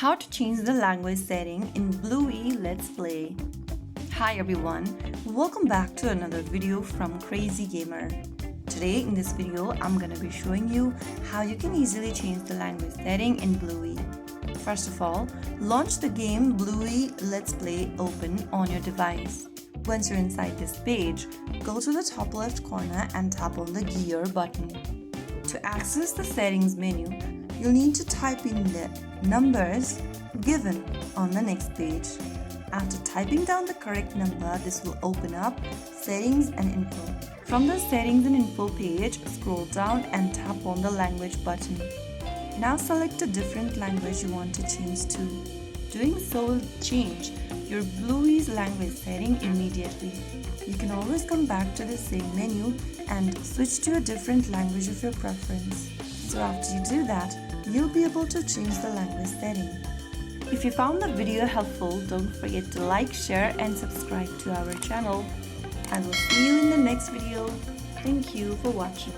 How to change the language setting in Bluey Let's Play. Hi everyone, welcome back to another video from Crazy Gamer. Today in this video, I'm gonna be showing you how you can easily change the language setting in Bluey. First of all, launch the game Bluey Let's Play open on your device. Once you're inside this page, go to the top left corner and tap on the gear button. To access the settings menu, you'll need to type in the numbers given on the next page. After typing down the correct number, this will open up Settings and Info. From the Settings and Info page, scroll down and tap on the Language button. Now select a different language you want to change to. Doing so will change your Bluey's language setting immediately. You can always come back to the same menu and switch to a different language of your preference. So after you do that, you'll be able to change the language setting. If you found the video helpful, don't forget to like, share and subscribe to our channel. And we'll see you in the next video. Thank you for watching.